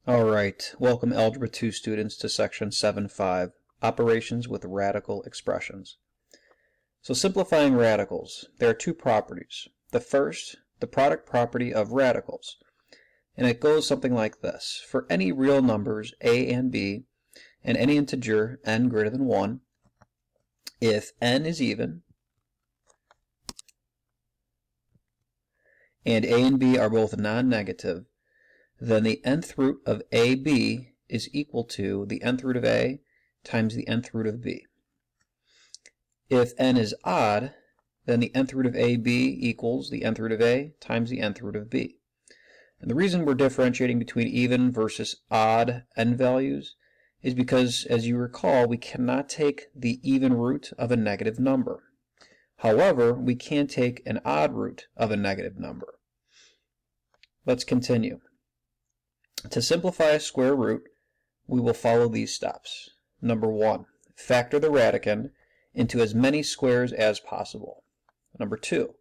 Alright, welcome Algebra 2 students to section 7.5, Operations with Radical Expressions. So simplifying radicals, there are two properties. The first, the product property of radicals. And it goes something like this. For any real numbers a and b, and any integer n greater than 1, if n is even, and a and b are both non-negative, then the nth root of ab is equal to the nth root of a times the nth root of b. If n is odd, then the nth root of ab equals the nth root of a times the nth root of b. And the reason we're differentiating between even versus odd n values is because, as you recall, we cannot take the even root of a negative number. However, we can take an odd root of a negative number. Let's continue. To simplify a square root, we will follow these steps. Number 1, factor the radicand into as many squares as possible. Number 2,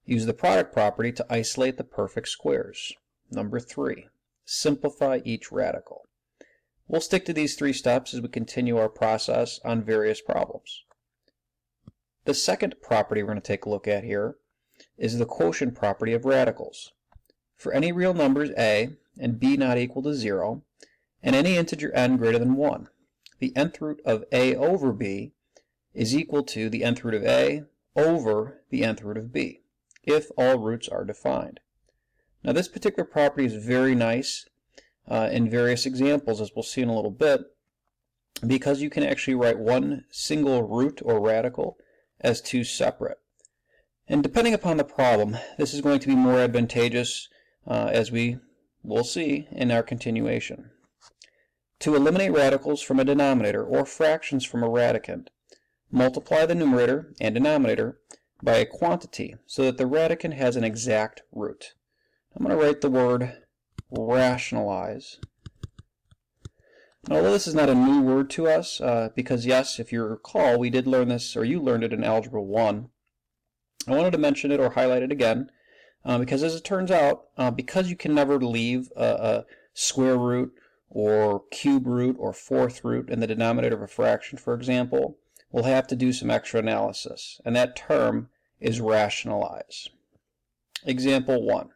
use the product property to isolate the perfect squares. Number 3, simplify each radical. We'll stick to these 3 steps as we continue our process on various problems. The second property we're going to take a look at here is the quotient property of radicals. For any real numbers a and b not equal to 0, and any integer n greater than 1, the nth root of a over b is equal to the nth root of a over the nth root of b, if all roots are defined. Now this particular property is very nice in various examples, as we'll see in a little bit, because you can actually write one single root or radical as 2 separate. And depending upon the problem, this is going to be more advantageous as we will see in our continuation. To eliminate radicals from a denominator or fractions from a radicand, multiply the numerator and denominator by a quantity so that the radicand has an exact root. I'm going to write the word rationalize. Now, although this is not a new word to us, because yes, if you recall, we did learn this, or you learned it in Algebra 1, I wanted to mention it or highlight it again, because as it turns out, because you can never leave a square root or cube root or fourth root in the denominator of a fraction, for example, we'll have to do some extra analysis, and that term is rationalize. Example 1.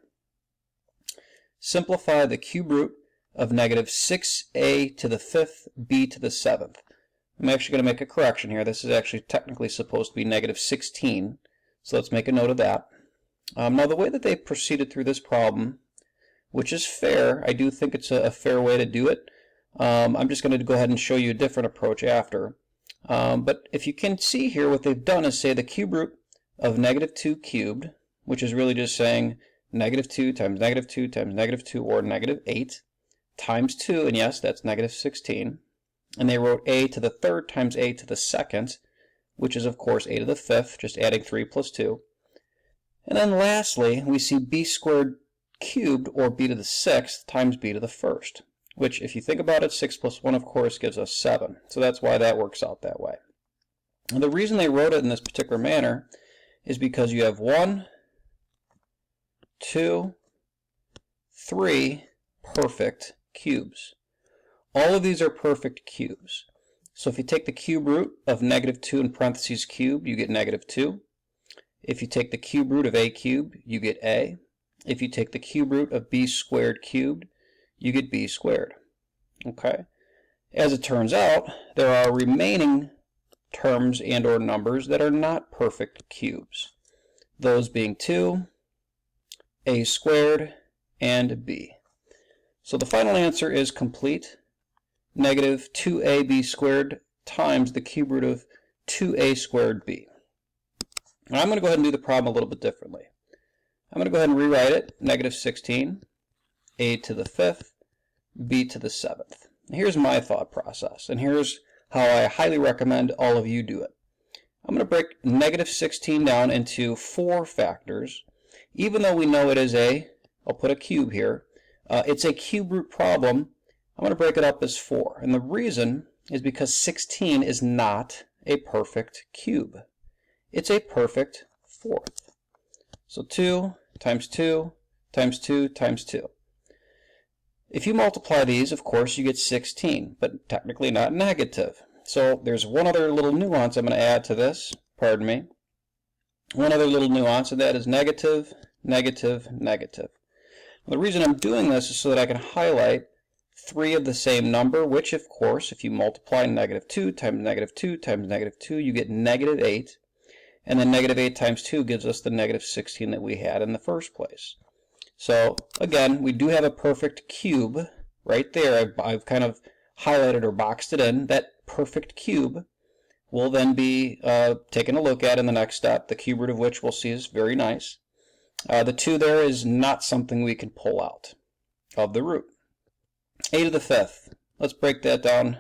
Simplify the cube root of negative 6a to the 5th b to the 7th. I'm actually going to make a correction here. This is actually technically supposed to be negative 16, so let's make a note of that. Now the way that they proceeded through this problem, which is fair, I do think it's a fair way to do it. I'm just going to go ahead and show you a different approach after. But if you can see here, what they've done is say the cube root of negative 2 cubed, which is really just saying negative 2 times negative 2 times negative 2, or negative 8, times 2, and yes, that's negative 16. And they wrote a to the 3rd times a to the 2nd, which is of course a to the 5th, just adding 3 plus 2. And then lastly, we see b squared cubed, or b to the 6th, times b to the 1st, which, if you think about it, 6 plus 1, of course, gives us 7. So that's why that works out that way. And the reason they wrote it in this particular manner is because you have 1, 2, 3 perfect cubes. All of these are perfect cubes. So if you take the cube root of negative 2 in parentheses cubed, you get negative 2. If you take the cube root of a cubed, you get a. If you take the cube root of b squared cubed, you get b squared. Okay? As it turns out, there are remaining terms and or numbers that are not perfect cubes. Those being 2, a squared, and b. So the final answer is complete. Negative 2ab squared times the cube root of 2a squared b. Now I'm going to go ahead and do the problem a little bit differently. I'm going to go ahead and rewrite it. Negative 16, a to the 5th, b to the 7th. Here's my thought process, and here's how I highly recommend all of you do it. I'm going to break negative 16 down into 4 factors. Even though we know it is I'll put a cube here, it's a cube root problem, I'm going to break it up as 4. And the reason is because 16 is not a perfect cube. It's a perfect 4th. So 2 times 2 times 2 times 2. If you multiply these, of course, you get 16, but technically not negative. So there's one other little nuance I'm going to add to this. Pardon me. One other little nuance, and that is negative, negative, negative. The reason I'm doing this is so that I can highlight three of the same number, which, of course, if you multiply negative 2 times negative 2 times negative 2, you get negative 8. And then negative 8 times 2 gives us the negative 16 that we had in the first place. So, again, we do have a perfect cube right there. I've kind of highlighted or boxed it in. That perfect cube will then be taken a look at in the next step, the cube root of which we'll see is very nice. The 2 there is not something we can pull out of the root. A to the 5th. Let's break that down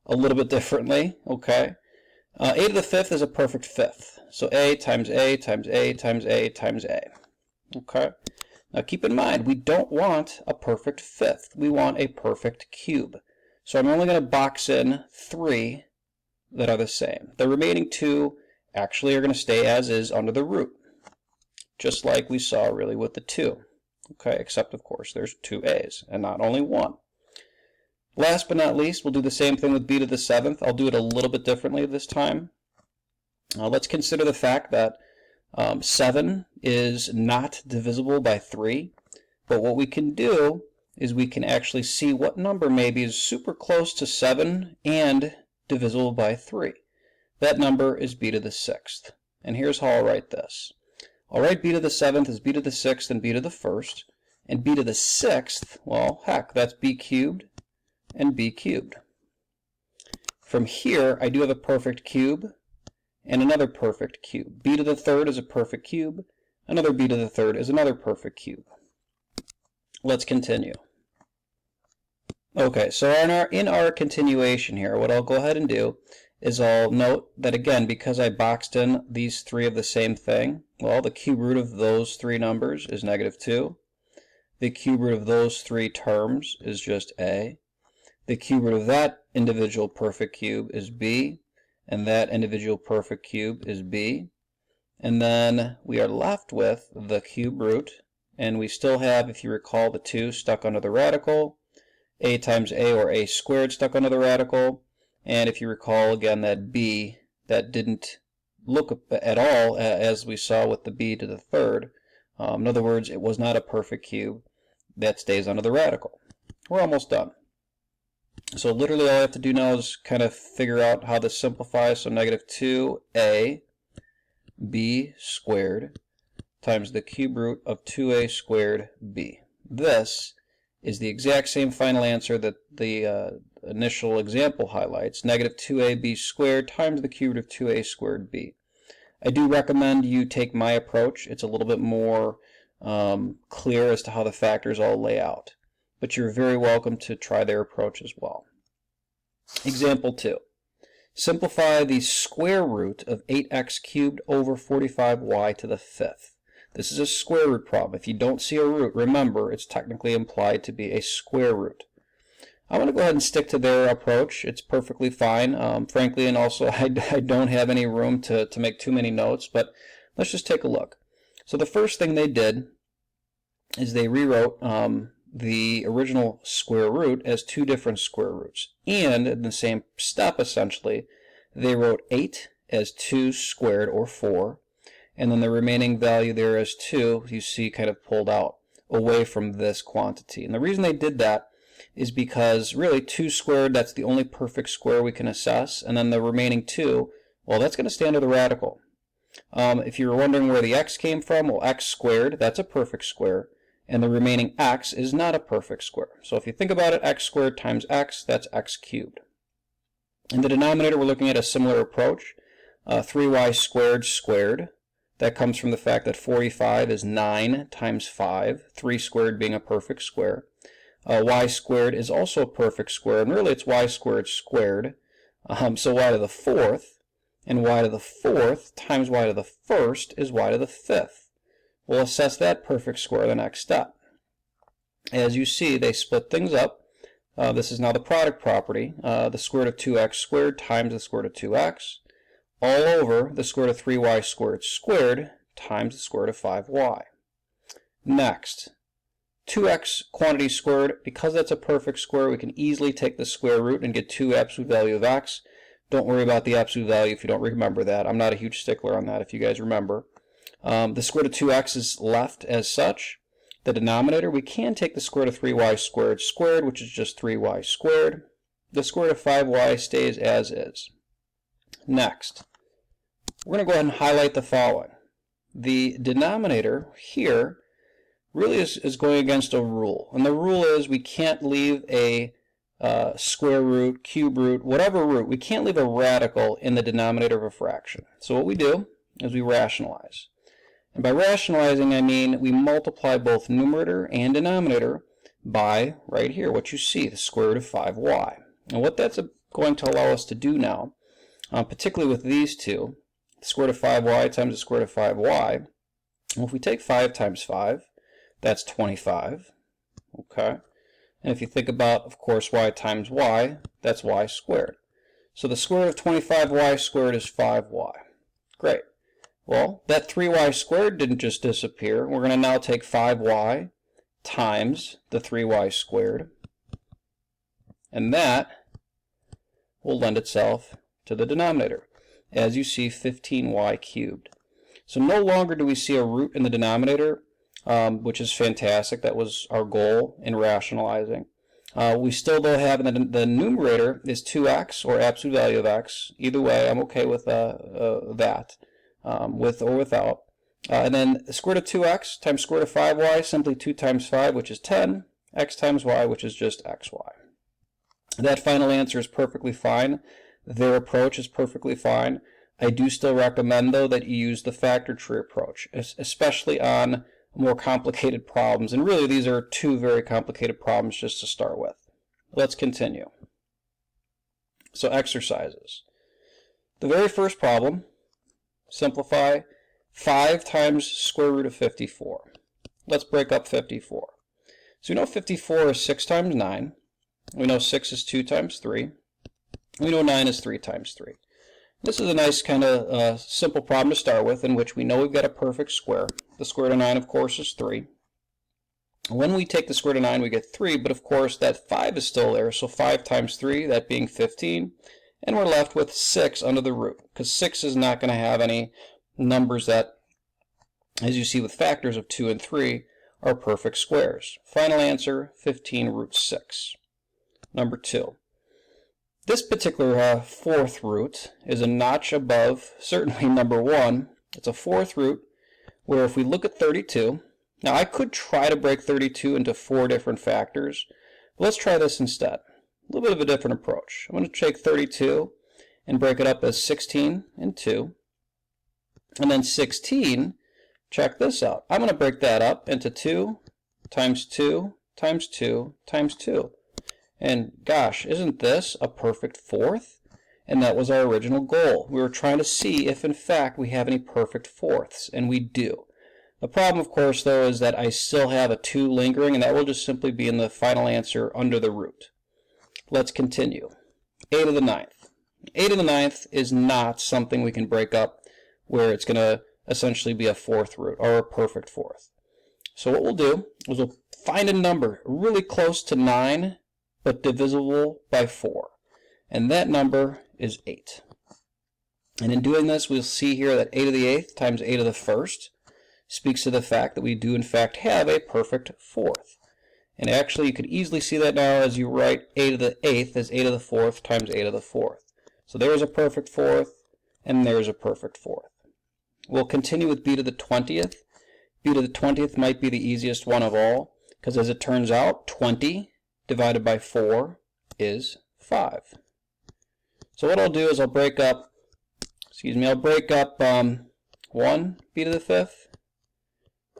a little bit differently. Okay. A to the 5th is a perfect fifth. So A times A times A times A times A. Okay. Now keep in mind, we don't want a perfect fifth. We want a perfect cube. So I'm only going to box in 3 that are the same. The remaining 2 actually are going to stay as is under the root, just like we saw really with the 2. Okay, except of course there's 2 A's and not only 1. Last but not least, we'll do the same thing with b to the 7th. I'll do it a little bit differently this time. Let's consider the fact that 7 is not divisible by 3, but what we can do is we can actually see what number maybe is super close to 7 and divisible by 3. That number is b to the 6th. And here's how I'll write this. I'll write b to the 7th as b to the 6th and b to the 1st. And b to the 6th, well, heck, that's b cubed and b cubed. From here, I do have a perfect cube and another perfect cube. B to the 3rd is a perfect cube. Another b to the 3rd is another perfect cube. Let's continue. Okay, so in our continuation here, what I'll go ahead and do is I'll note that again, because I boxed in these 3 of the same thing, well, the cube root of those 3 numbers is negative 2. The cube root of those 3 terms is just a. The cube root of that individual perfect cube is b, and that individual perfect cube is b. And then we are left with the cube root, and we still have, if you recall, the 2 stuck under the radical, a times a or a squared stuck under the radical, and if you recall again that b that didn't look at all as we saw with the b to the 3rd. In other words, it was not a perfect cube. That stays under the radical. We're almost done. So literally all I have to do now is kind of figure out how this simplifies. So negative 2a b squared times the cube root of 2a squared b. This is the exact same final answer that the initial example highlights, negative 2ab squared times the cube root of 2a squared b. I do recommend you take my approach. It's a little bit more clear as to how the factors all lay out, but you're very welcome to try their approach as well. Example 2. Simplify the square root of 8x cubed over 45y to the 5th. This is a square root problem. If you don't see a root, remember it's technically implied to be a square root. I'm going to go ahead and stick to their approach. It's perfectly fine, frankly, and also I don't have any room to make too many notes, but let's just take a look. So the first thing they did is they rewrote the original square root as 2 different square roots. And in the same step, essentially, they wrote 8 as 2 squared, or 4. And then the remaining value there as 2, you see kind of pulled out away from this quantity. And the reason they did that is because really 2 squared, that's the only perfect square we can assess. And then the remaining 2, well, that's going to stay under the radical. If you were wondering where the x came from, well, x squared, that's a perfect square. And the remaining x is not a perfect square. So if you think about it, x squared times x, that's x cubed. In the denominator, we're looking at a similar approach. 3y squared squared. That comes from the fact that 45 is 9 times 5, 3 squared being a perfect square. Y squared is also a perfect square, and really it's y squared squared. So y to the 4th, and y to the 4th times y to the 1st is y to the 5th. We'll assess that perfect square the next step. As you see, they split things up. This is now the product property. The square root of 2x squared times the square root of 2x, all over the square root of 3y squared squared times the square root of 5y. Next, 2x quantity squared, because that's a perfect square, we can easily take the square root and get 2 absolute value of x. Don't worry about the absolute value if you don't remember that. I'm not a huge stickler on that if you guys remember. The square root of 2x is left as such. The denominator, we can take the square root of 3y squared, which is just 3y squared. The square root of 5y stays as is. Next, we're going to go ahead and highlight the following. The denominator here really is going against a rule. And the rule is we can't leave a square root, cube root, whatever root, we can't leave a radical in the denominator of a fraction. So what we do is we rationalize. And by rationalizing, I mean we multiply both numerator and denominator by, right here, what you see, the square root of 5y. And what that's going to allow us to do now, particularly with these two, the square root of 5y times the square root of 5y, well, if we take 5 times 5, that's 25. Okay? And if you think about, of course, y times y, that's y squared. So the square root of 25y squared is 5y. Great. Well, that 3y squared didn't just disappear. We're going to now take 5y times the 3y squared. And that will lend itself to the denominator. As you see, 15y cubed. So no longer do we see a root in the denominator, which is fantastic. That was our goal in rationalizing. We still, though, have the numerator is 2x, or absolute value of x. Either way, I'm okay with that, with or without. And then the square root of 2x times square root of 5y, simply 2 times 5, which is 10, x times y, which is just xy. That final answer is perfectly fine. Their approach is perfectly fine. I do still recommend, though, that you use the factor tree approach, especially on more complicated problems. And really, these are two very complicated problems just to start with. Let's continue. So exercises. The very first problem, simplify 5 times square root of 54. Let's break up 54. So we know 54 is 6 times 9. We know 6 is 2 times 3. We know 9 is 3 times 3. This is a nice kind of simple problem to start with, in which we know we've got a perfect square. The square root of 9, of course, is 3. When we take the square root of 9, we get 3, but of course that 5 is still there, so 5 times 3, that being 15, and we're left with 6 under the root, because 6 is not going to have any numbers that, as you see with factors of 2 and 3, are perfect squares. Final answer, 15 root 6. Number 2. This particular fourth root is a notch above, certainly number 1. It's a fourth root where if we look at 32, now I could try to break 32 into 4 different factors, but let's try this instead. A little bit of a different approach. I'm going to take 32 and break it up as 16 and 2. And then 16, check this out. I'm going to break that up into 2 times 2 times 2 times 2. And gosh, isn't this a perfect fourth? And that was our original goal. We were trying to see if in fact we have any perfect fourths, and we do. The problem, of course, though, is that I still have a 2 lingering, and that will just simply be in the final answer under the root. Let's continue. 8 to the 9th. 8 to the 9th is not something we can break up where it's going to essentially be a fourth root, or a perfect fourth. So what we'll do is we'll find a number really close to 9, but divisible by 4. And that number is 8. And in doing this, we'll see here that 8 to the 8th times 8 to the 1st speaks to the fact that we do in fact have a perfect fourth. And actually, you could easily see that now as you write 8 to the 8th as 8 to the 4th times 8 to the 4th. So there's a perfect fourth, and there's a perfect fourth. We'll continue with b to the 20th. b to the 20th might be the easiest one of all, because as it turns out, 20 divided by 4 is 5. So what I'll do is I'll break up 1 b to the 5th,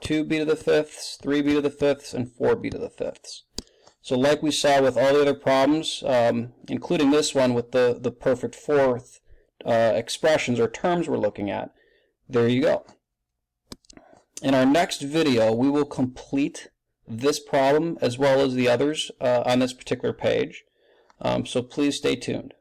2 b to the 5ths, 3 b to the 5ths, and 4 b to the 5ths. So like we saw with all the other problems, including this one with the perfect fourth expressions or terms we're looking at, there you go. In our next video, we will complete this problem as well as the others on this particular page. So please stay tuned.